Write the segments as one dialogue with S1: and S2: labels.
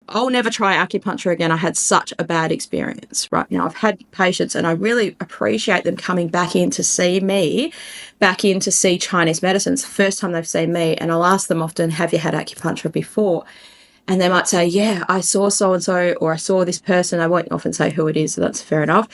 S1: I'll never try acupuncture again. I had such a bad experience. Right now, I've had patients and I really appreciate them coming back in to see me, back in to see Chinese medicine. It's the first time they've seen me. And I'll ask them often, have you had acupuncture before? And they might say, yeah, I saw so-and-so, or I saw this person. I won't often say who it is, so that's fair enough.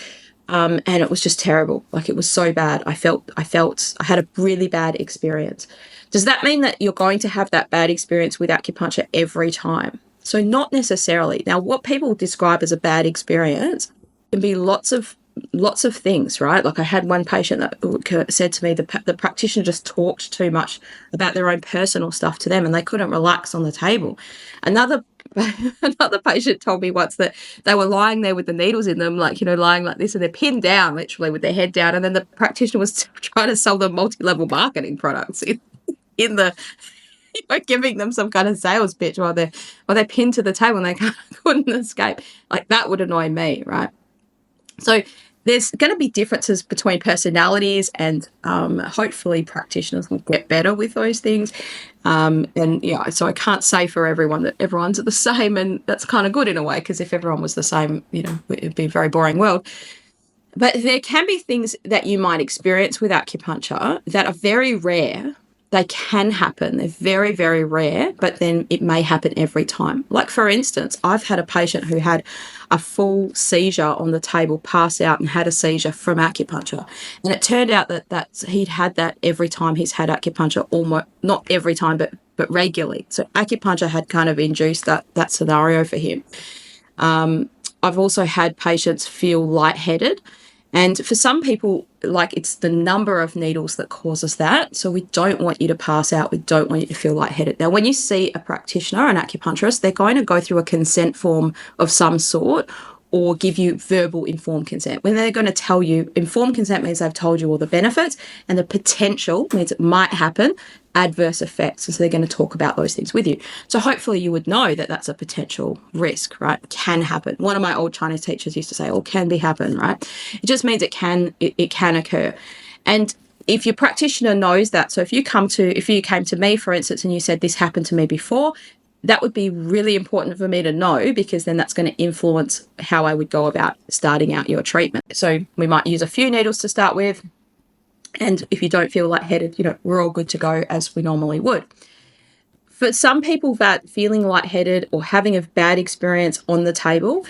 S1: And it was just terrible. Like, it was so bad. I had a really bad experience. Does that mean that you're going to have that bad experience with acupuncture every time? So not necessarily. Now, what people describe as a bad experience can be lots of things, right? Like, I had one patient that said to me the practitioner just talked too much about their own personal stuff to them and they couldn't relax on the table. Another patient told me once that they were lying there with the needles in them, like, lying like this, and they're pinned down literally with their head down, and then the practitioner was trying to sell them multi-level marketing products in the giving them some kind of sales pitch while they're pinned to the table and they couldn't escape. Like, that would annoy me, right? So there's going to be differences between personalities, and hopefully practitioners will get better with those things. So I can't say for everyone that everyone's the same, and that's kind of good in a way, because if everyone was the same, it'd be a very boring world. But there can be things that you might experience with acupuncture that are very rare. They can happen. They're very, very rare, but then it may happen every time. Like, for instance, I've had a patient who had a full seizure on the table, pass out and had a seizure from acupuncture. And it turned out that he'd had that every time he's had acupuncture, almost not every time, but regularly. So acupuncture had kind of induced that scenario for him. I've also had patients feel lightheaded. And for some people, like, it's the number of needles that causes that. So we don't want you to pass out. We don't want you to feel lightheaded. Now, when you see a practitioner, an acupuncturist, they're going to go through a consent form of some sort, or give you verbal informed consent. When they're going to tell you, informed consent means they've told you all the benefits, and the potential means it might happen, adverse effects. And so they're going to talk about those things with you. So hopefully you would know that that's a potential risk, right? It can happen. One of my old Chinese teachers used to say, "All can be happen," right? It just means it can occur. And if your practitioner knows that, so if you came to me, for instance, and you said, "This happened to me before," that would be really important for me to know, because then that's going to influence how I would go about starting out your treatment. So we might use a few needles to start with. And if you don't feel lightheaded, we're all good to go as we normally would. For some people, that feeling lightheaded or having a bad experience on the table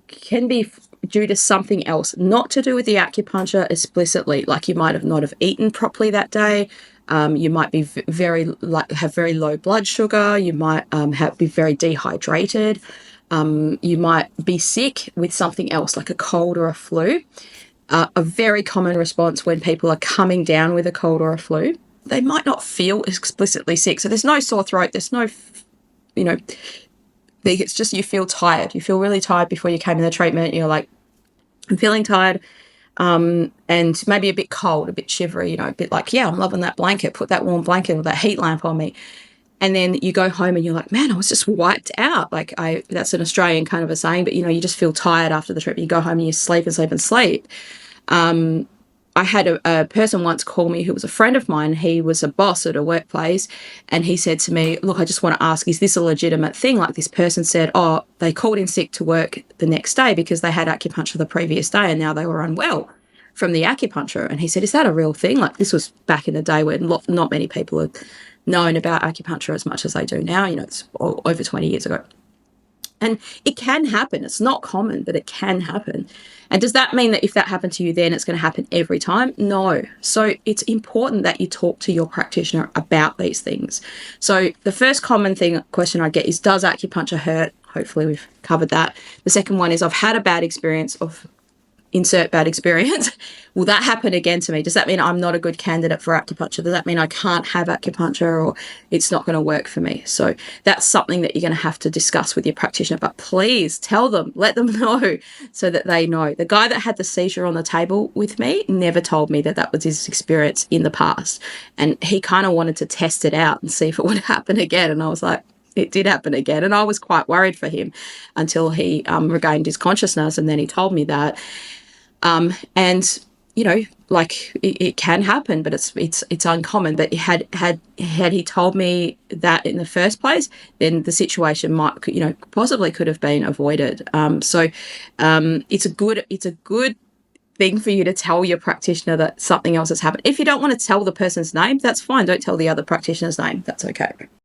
S1: can be due to something else, not to do with the acupuncture explicitly. Like, you might not have eaten properly that day. You might be have very low blood sugar. You might be very dehydrated. You might be sick with something else, like a cold or a flu. A very common response when people are coming down with a cold or a flu, they might not feel explicitly sick. So there's no sore throat. There's no, it's just you feel tired. You feel really tired before you came in the treatment. You're like, I'm feeling tired. And maybe a bit cold, a bit shivery, a bit like, yeah, I'm loving that blanket, put that warm blanket or that heat lamp on me. And then you go home and you're like, man, I was just wiped out. Like, that's an Australian kind of a saying, but you just feel tired after the trip. You go home and you sleep and sleep and sleep. I had a person once call me who was a friend of mine. He was a boss at a workplace, and he said to me, look, I just want to ask, is this a legitimate thing? Like, this person said, oh, they called in sick to work the next day because they had acupuncture the previous day and now they were unwell from the acupuncture. And he said, is that a real thing? Like, this was back in the day when not many people had known about acupuncture as much as they do now. It's over 20 years ago. And it can happen. It's not common, but it can happen. And does that mean that if that happened to you, then it's going to happen every time? No. So it's important that you talk to your practitioner about these things. So the first common question I get is, does acupuncture hurt? Hopefully we've covered that. The second one is, I've had a bad experience of insert bad experience. Will that happen again to me? Does that mean I'm not a good candidate for acupuncture? Does that mean I can't have acupuncture, or it's not going to work for me? So that's something that you're going to have to discuss with your practitioner, but please tell them, let them know so that they know. The guy that had the seizure on the table with me never told me that was his experience in the past. And he kind of wanted to test it out and see if it would happen again. And I was like, it did happen again. And I was quite worried for him until he regained his consciousness. And then he told me that. And like it can happen, but it's uncommon. But had he told me that in the first place, then the situation might, possibly could have been avoided. So it's a good thing for you to tell your practitioner that something else has happened. If you don't want to tell the person's name, that's fine. Don't tell the other practitioner's name. That's okay.